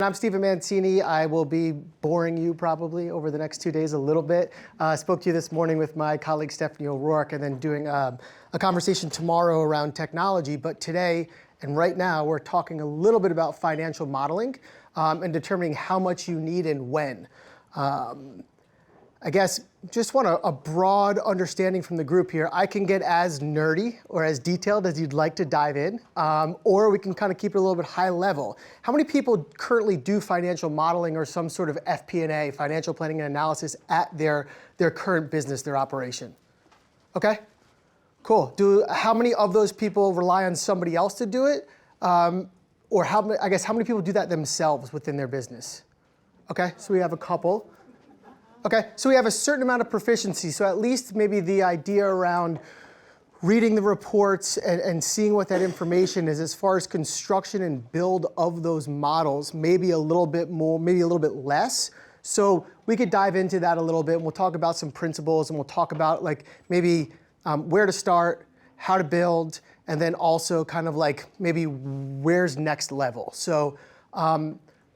I'm Stephen Mancini. I will be boring you probably over the next 2 days a little bit. I spoke to you this morning with my colleague Stephanie O'Rourke and then doing a conversation tomorrow around technology. But today and right now we're talking a little bit about financial modeling and determining how much you need and when. I guess just want a broad understanding from the group here. I can get as nerdy or as detailed as you'd like to dive in, or we can kind of keep it a little bit high level. How many people currently do financial modeling or some sort of FP&A, financial planning and analysis, at their current business, their operation? Okay, cool. How many of those people rely on somebody else to do it? Or how many people do that themselves within their business? Okay, so we have a couple. Okay, so we have a certain amount of proficiency, so at least maybe the idea around reading the reports and seeing what that information is as far as construction and build of those models, maybe a little bit more, maybe a little bit less. So we could dive into that a little bit, and we'll talk about some principles, and we'll talk about like maybe where to start, how to build, and then also kind of like maybe where's next level. So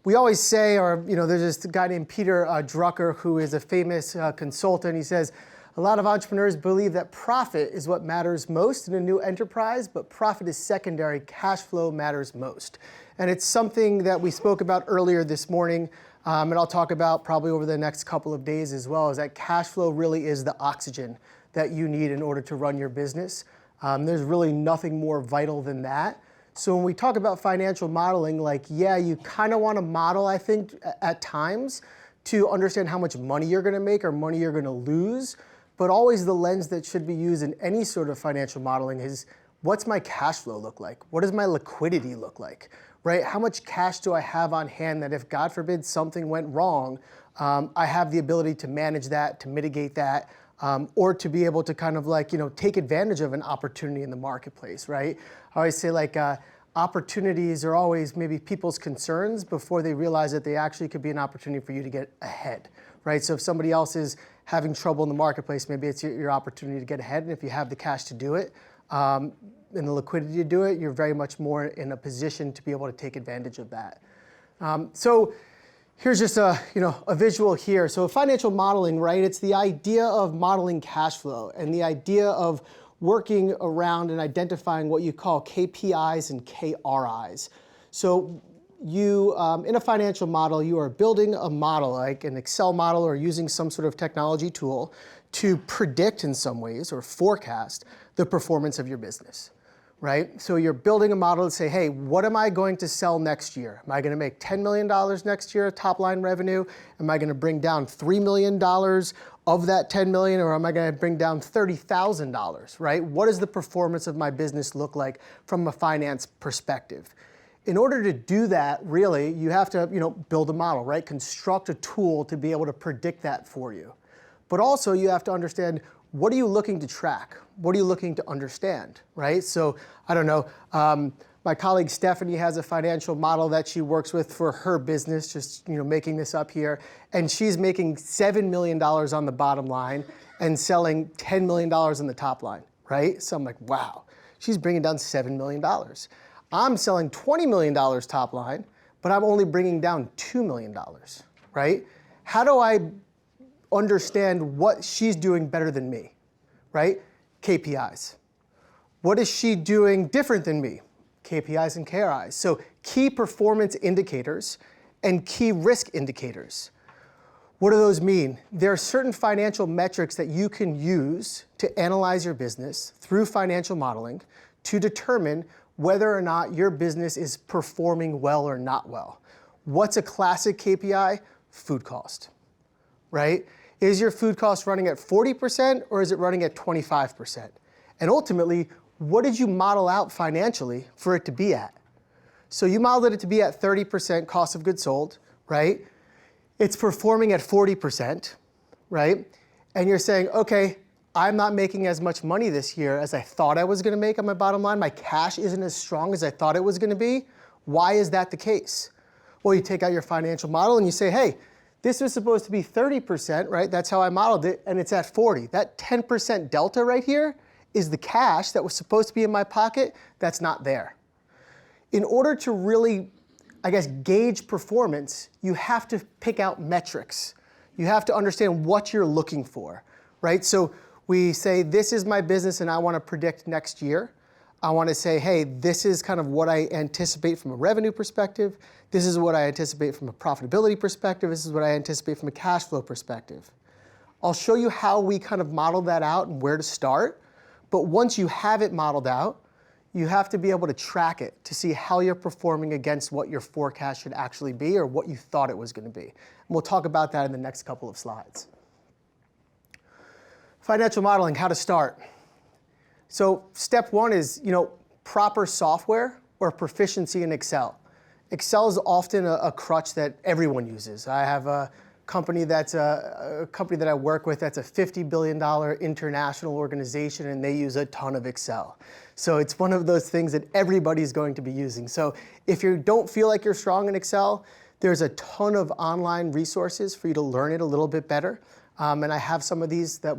we always say, or there's this guy named Peter Drucker who is a famous consultant. He says, a lot of entrepreneurs believe that profit is what matters most in a new enterprise, but profit is secondary, cash flow matters most. And it's something that we spoke about earlier this morning, and I'll talk about probably over the next couple of days as well, is that cash flow really is the oxygen that you need in order to run your business. There's really nothing more vital than that. So when we talk about financial modeling, you kind of want to model, I think, at times to understand how much money you're going to make or money you're going to lose. But always the lens that should be used in any sort of financial modeling is, what's my cash flow look like? What does my liquidity look like? Right? How much cash do I have on hand that if, God forbid, something went wrong, I have the ability to manage that, to mitigate that, or to be able to kind of take advantage of an opportunity in the marketplace, right? I always say opportunities are always maybe people's concerns before they realize that they actually could be an opportunity for you to get ahead, right? So if somebody else is having trouble in the marketplace, maybe it's your opportunity to get ahead. And if you have the cash to do it and the liquidity to do it, you're very much more in a position to be able to take advantage of that. So here's just a visual here. So financial modeling, right? It's the idea of modeling cash flow and the idea of working around and identifying what you call KPIs and KRIs. So you, in a financial model, you are building a model, like an Excel model or using some sort of technology tool to predict in some ways or forecast the performance of your business. Right? So you're building a model to say, hey, what am I going to sell next year? Am I going to make $10 million next year top line revenue? Am I going to bring down $3 million of that $10 million, or am I going to bring down $30,000, right? What does the performance of my business look like from a finance perspective? In order to do that, really, you have to build a model, right? Construct a tool to be able to predict that for you. But also you have to understand, what are you looking to track? What are you looking to understand, right? So I don't know, my colleague Stephanie has a financial model that she works with for her business, just making this up here, and she's making $7 million on the bottom line and selling $10 million on the top line, right? So I'm like, wow, she's bringing down $7 million. I'm selling $20 million top line, but I'm only bringing down $2 million, right? How do I understand what she's doing better than me, right? KPIs. What is she doing different than me? KPIs and KRIs. So key performance indicators and key risk indicators. What do those mean? There are certain financial metrics that you can use to analyze your business through financial modeling to determine whether or not your business is performing well or not well. What's a classic KPI? Food cost, right? Is your food cost running at 40% or is it running at 25%? And ultimately, what did you model out financially for it to be at? So you modeled it to be at 30% cost of goods sold, right? It's performing at 40%, right? And you're saying, okay, I'm not making as much money this year as I thought I was gonna make on my bottom line. My cash isn't as strong as I thought it was gonna be. Why is that the case? Well, you take out your financial model and you say, hey, this was supposed to be 30%, right? That's how I modeled it, and it's at 40. That 10% delta right here is the cash that was supposed to be in my pocket that's not there. In order to really I guess, gauge performance, you have to pick out metrics. You have to understand what you're looking for, right? So we say, this is my business and I want to predict next year. I want to say, hey, this is kind of what I anticipate from a revenue perspective. This is what I anticipate from a profitability perspective. This is what I anticipate from a cash flow perspective. I'll show you how we kind of model that out and where to start. But once you have it modeled out, you have to be able to track it to see how you're performing against what your forecast should actually be or what you thought it was going to be. And we'll talk about that in the next couple of slides. Financial modeling, how to start. So step one is, proper software or proficiency in Excel. Excel is often a crutch that everyone uses. I have a company that I work with that's a $50 billion international organization, and they use a ton of Excel. So it's one of those things that everybody's going to be using. So if you don't feel like you're strong in Excel, there's a ton of online resources for you to learn it a little bit better. And I have some of these that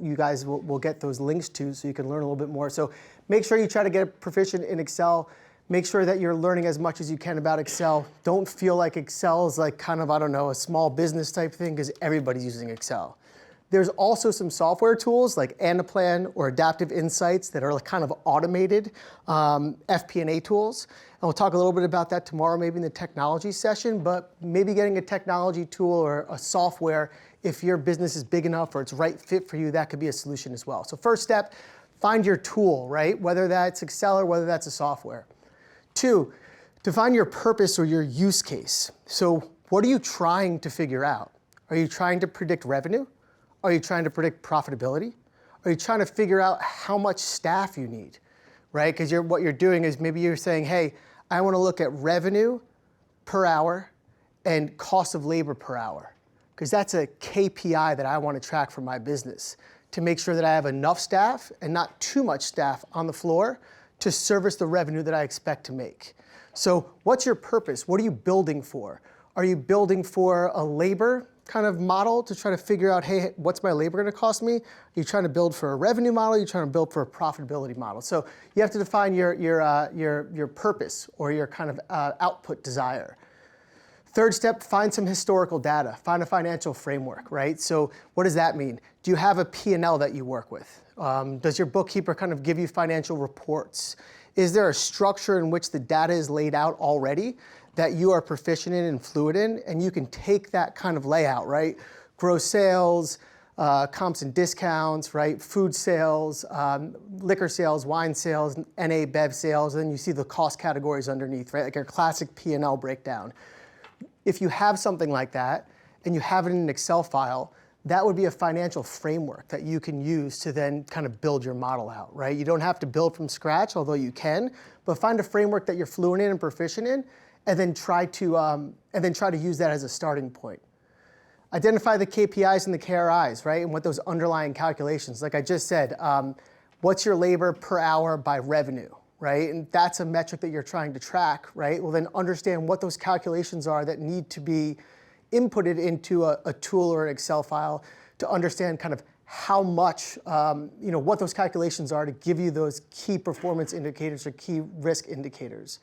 you guys will get those links to so you can learn a little bit more. So make sure you try to get proficient in Excel. Make sure that you're learning as much as you can about Excel. Don't feel like Excel is like kind of, a small business type thing, because everybody's using Excel. There's also some software tools like Anaplan or Adaptive Insights that are kind of automated FP&A tools. And we'll talk a little bit about that tomorrow, maybe in the technology session, but maybe getting a technology tool or a software, if your business is big enough or it's right fit for you, that could be a solution as well. So first step, find your tool, right? Whether that's Excel or whether that's a software. 2, define your purpose or your use case. So what are you trying to figure out? Are you trying to predict revenue? Are you trying to predict profitability? Are you trying to figure out how much staff you need, right? Because what you're doing is maybe you're saying, hey, I want to look at revenue per hour and cost of labor per hour, because that's a KPI that I want to track for my business to make sure that I have enough staff and not too much staff on the floor to service the revenue that I expect to make. So what's your purpose? What are you building for? Are you building for a labor kind of model to try to figure out, hey, what's my labor going to cost me? Are you trying to build for a revenue model? Are you trying to build for a profitability model? So you have to define your purpose or your kind of output desire. Third step, find some historical data. Find a financial framework, right? So what does that mean? Do you have a P&L that you work with? Does your bookkeeper kind of give you financial reports? Is there a structure in which the data is laid out already that you are proficient in and fluid in, and you can take that kind of layout, right? Gross sales, comps and discounts, right? Food sales, liquor sales, wine sales, NA, Bev sales, and then you see the cost categories underneath, right? Like your classic P&L breakdown. If you have something like that and you have it in an Excel file, that would be a financial framework that you can use to then kind of build your model out, right? You don't have to build from scratch, although you can, but find a framework that you're fluent in and proficient in, and then try to use that as a starting point. Identify the KPIs and the KRIs, right? And what those underlying calculations, like I just said, what's your labor per hour by revenue, right? And that's a metric that you're trying to track, right? Well, then understand what those calculations are that need to be inputted into a tool or an Excel file to understand kind of how much, what those calculations are to give you those key performance indicators or key risk indicators.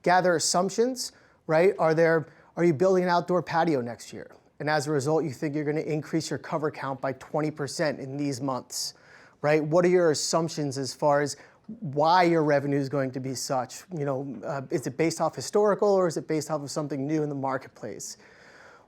Gather assumptions, right? Are you building an outdoor patio next year? And as a result, you think you're going to increase your cover count by 20% in these months, right? What are your assumptions as far as why your revenue is going to be such? Is it based off historical or is it based off of something new in the marketplace?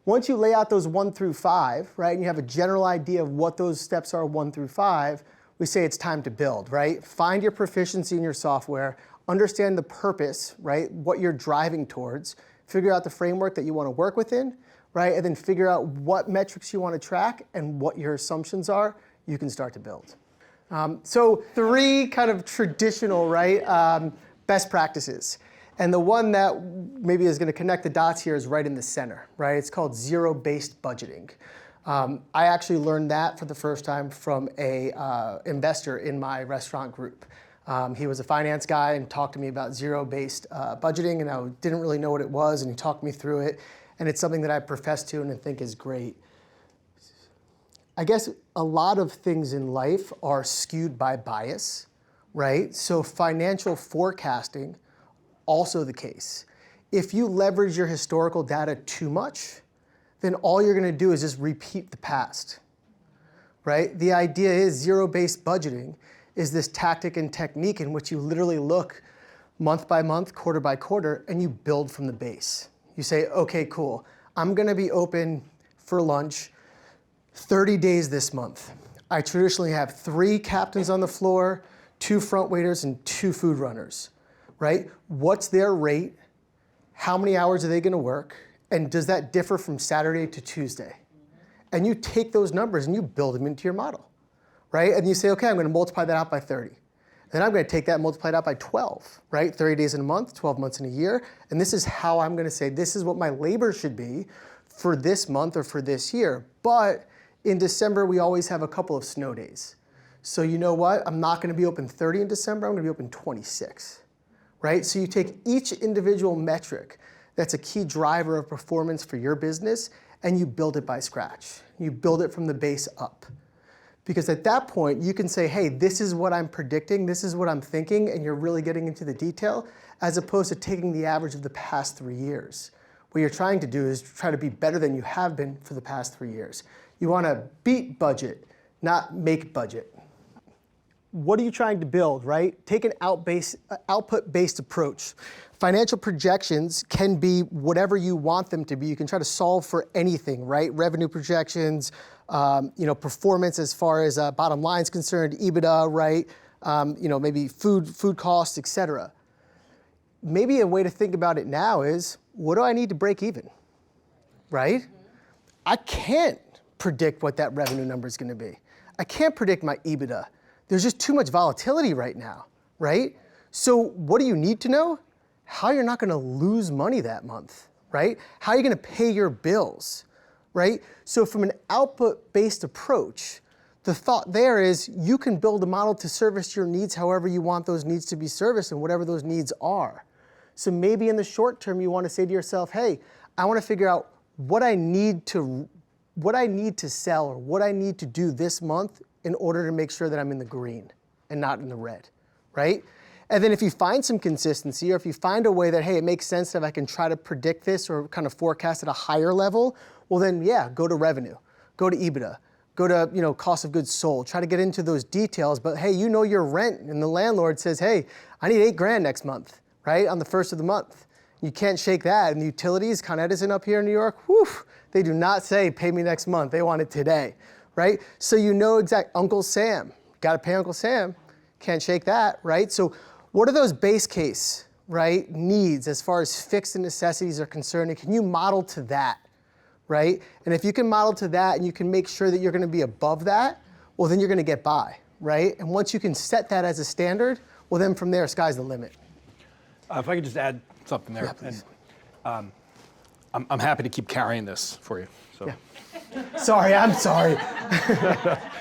Once you lay out those 1 through 5, right, and you have a general idea of what those steps are 1 through 5, we say it's time to build, right? Find your proficiency in your software, understand the purpose, right, what you're driving towards, figure out the framework that you want to work within, right, and then figure out what metrics you want to track and what your assumptions are, you can start to build. So 3 kind of traditional, right, best practices. And the one that maybe is going to connect the dots here is right in the center, right? It's called zero-based budgeting. I actually learned that for the first time from a investor in my restaurant group. He was a finance guy and talked to me about zero-based budgeting, and I didn't really know what it was, and he talked me through it. And it's something that I profess to and I think is great. I guess a lot of things in life are skewed by bias, right? So financial forecasting, also the case. If you leverage your historical data too much, then all you're gonna do is just repeat the past, right? The idea is zero-based budgeting is this tactic and technique in which you literally look month by month, quarter by quarter, and you build from the base. You say, okay, cool. I'm gonna be open for lunch 30 days this month. I traditionally have 3 captains on the floor, 2 front waiters, and 2 food runners, right? What's their rate? How many hours are they gonna work? And does that differ from Saturday to Tuesday? And you take those numbers and you build them into your model, right? And you say, okay, I'm gonna multiply that out by 30. Then I'm gonna take that and multiply it out by 12, right? 30 days in a month, 12 months in a year. And this is how I'm gonna say, this is what my labor should be for this month or for this year. But in December, we always have a couple of snow days. So you know what? I'm not gonna be open 30 in December, I'm gonna be open 26, right? So you take each individual metric that's a key driver of performance for your business and you build it by scratch. You build it from the base up. Because at that point, you can say, hey, this is what I'm predicting, this is what I'm thinking, and you're really getting into the detail, as opposed to taking the average of the past 3 years. What you're trying to do is try to be better than you have been for the past 3 years. You want to beat budget, not make budget. What are you trying to build, right? Take an output-based approach. Financial projections can be whatever you want them to be. You can try to solve for anything, right? Revenue projections, performance as far as bottom line is concerned, EBITDA, right? Maybe food costs, et cetera. Maybe a way to think about it now is, what do I need to break even, right? I can't predict what that revenue number is gonna be. I can't predict my EBITDA. There's just too much volatility right now, right? So what do you need to know? How you're not gonna lose money that month, right? How you're gonna pay your bills, right? So from an output-based approach, the thought there is you can build a model to service your needs however you want those needs to be serviced and whatever those needs are. So maybe in the short term, you wanna say to yourself, hey, I wanna figure out what I need to sell or what I need to do this month in order to make sure that I'm in the green and not in the red, right? And then if you find some consistency or if you find a way that, hey, it makes sense that I can try to predict this or kind of forecast at a higher level, well then, yeah, go to revenue, go to EBITDA, go to cost of goods sold, try to get into those details, but hey, you know your rent and the landlord says, hey, I need $8,000 next month, right? On the first of the month. You can't shake that. And the utilities, Con Edison up here in New York, whew, they do not say pay me next month, they want it today, right? So you know exact, Uncle Sam, gotta pay Uncle Sam, can't shake that, right? So what are those base case, right, needs as far as fixed and necessities are concerned, and can you model to that, right? And if you can model to that and you can make sure that you're gonna be above that, well then you're gonna get by, right? And once you can set that as a standard, well then from there, sky's the limit. If I could just add something there. Yeah, please. And, I'm happy to keep carrying this for you. So. Yeah. Sorry, I'm sorry.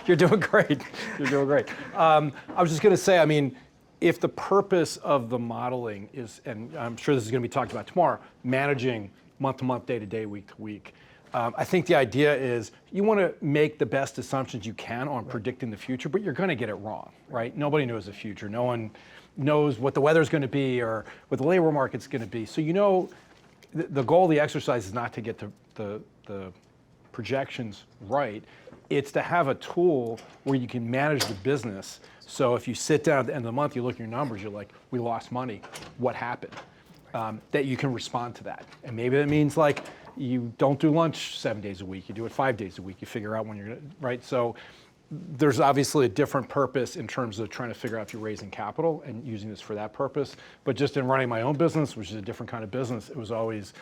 You're doing great. You're doing great. I was just going to say, I mean, if the purpose of the modeling is, and I'm sure this is going to be talked about tomorrow, managing month to month, day to day, week to week, I think the idea is you want to make the best assumptions you can on predicting the future, but you're going to get it wrong, right? Nobody knows the future. No one knows what the weather's going to be or what the labor market's going to be. So the goal of the exercise is not to get the projections right. It's to have a tool where you can manage the business. So if you sit down at the end of the month, you look at your numbers, you're like, we lost money. What happened? That you can respond to that. And maybe that means like you don't do lunch 7 days a week. You do it 5 days a week. You figure out when you're gonna, right? So there's obviously a different purpose in terms of trying to figure out if you're raising capital and using this for that purpose. But just in running my own business, which is a different kind of business, it was always,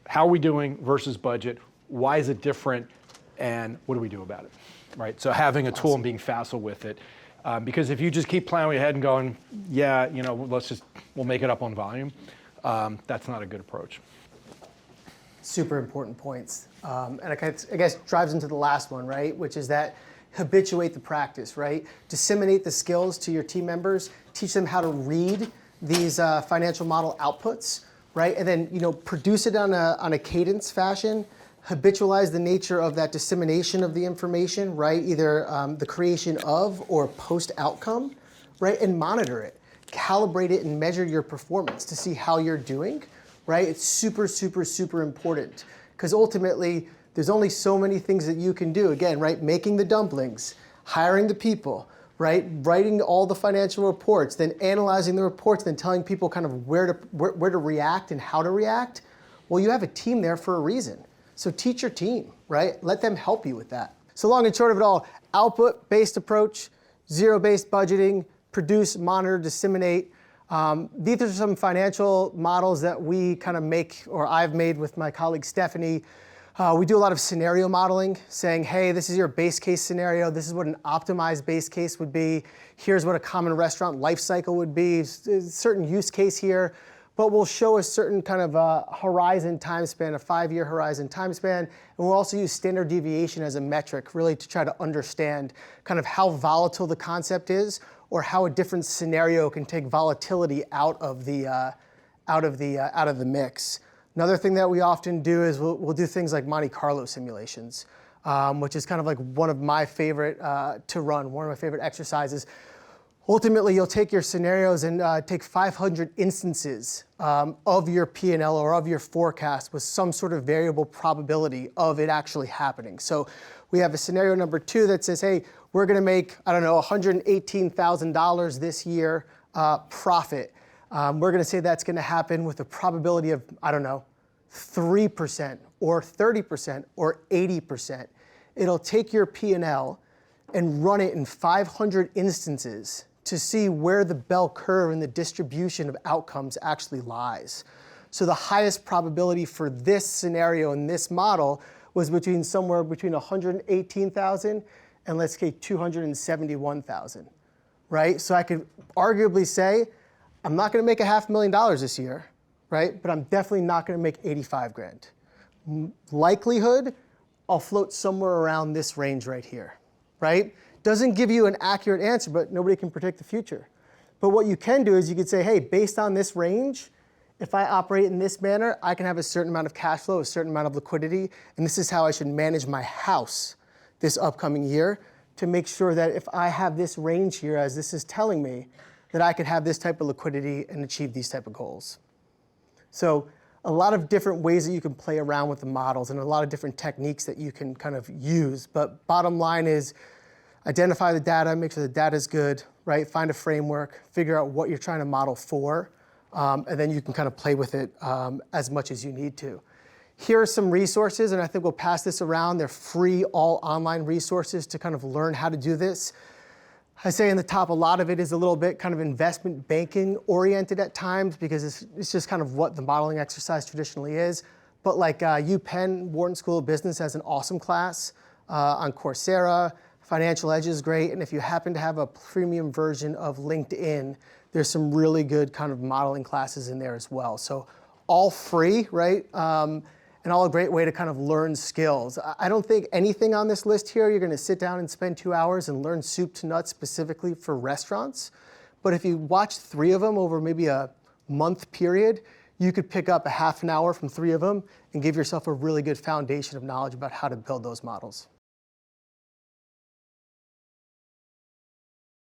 how are we doing versus budget? Why is it different? And what do we do about it, right? So having a tool and being facile with it. Because if you just keep plowing ahead and going, yeah, we'll make it up on volume, that's not a good approach. Super important points. And I guess drives into the last one, right? Which is that habituate the practice, right? Disseminate the skills to your team members, teach them how to read these financial model outputs, right? And then, produce it on a cadence fashion, habitualize the nature of that dissemination of the information, right? Either the creation of or post outcome, right? And monitor it, calibrate it and measure your performance to see how you're doing, right? It's super, super, super important because ultimately there's only so many things that you can do. Again, right? Making the dumplings, hiring the people, right? Writing all the financial reports, then analyzing the reports, then telling people kind of where to react and how to react. Well, you have a team there for a reason. So teach your team, right? Let them help you with that. So long and short of it all, output-based approach, zero-based budgeting, produce, monitor, disseminate. These are some financial models that we kind of make, or I've made with my colleague Stephanie. We do a lot of scenario modeling, saying, hey, this is your base case scenario. This is what an optimized base case would be. Here's what a common restaurant life cycle would be. Certain use case here. But we'll show a certain kind of horizon time span, a 5-year horizon time span. And we'll also use standard deviation as a metric, really to try to understand kind of how volatile the concept is, or how a different scenario can take volatility out of the mix. Another thing that we often do is we'll do things like Monte Carlo simulations, which is kind of like one of my favorite to run, one of my favorite exercises. Ultimately, you'll take your scenarios and take 500 instances of your P&L or of your forecast with some sort of variable probability of it actually happening. So we have a scenario number 2 that says, hey, we're going to make, I don't know, $118,000 this year profit. We're going to say that's going to happen with a probability of, I don't know, 3% or 30% or 80%. It'll take your P&L and run it in 500 instances to see where the bell curve and the distribution of outcomes actually lies. So the highest probability for this scenario in this model was somewhere between 118,000 and let's say 271,000, right? So I could arguably say, I'm not gonna make $500,000 this year, right? But I'm definitely not gonna make 85 grand. Likelihood, I'll float somewhere around this range right here, right? Doesn't give you an accurate answer, but nobody can predict the future. But what you can do is you could say, hey, based on this range, if I operate in this manner, I can have a certain amount of cash flow, a certain amount of liquidity, and this is how I should manage my house this upcoming year to make sure that if I have this range here, as this is telling me, that I could have this type of liquidity and achieve these type of goals. So a lot of different ways that you can play around with the models and a lot of different techniques that you can kind of use. But bottom line is identify the data, make sure the data is good, right? Find a framework, figure out what you're trying to model for, and then you can kind of play with it as much as you need to. Here are some resources, and I think we'll pass this around. They're free, all online resources to kind of learn how to do this. I say in the top, a lot of it is a little bit kind of investment banking oriented at times because it's just kind of what the modeling exercise traditionally is. But like UPenn, Wharton School of Business has an awesome class on Coursera. Financial Edge is great. And if you happen to have a premium version of LinkedIn, there's some really good kind of modeling classes in there as well. So all free, right? And all a great way to kind of learn skills. I don't think anything on this list here, you're gonna sit down and spend 2 hours and learn soup to nuts specifically for restaurants. But if you watch 3 of them over maybe a month period, you could pick up a half an hour from 3 of them and give yourself a really good foundation of knowledge about how to build those models.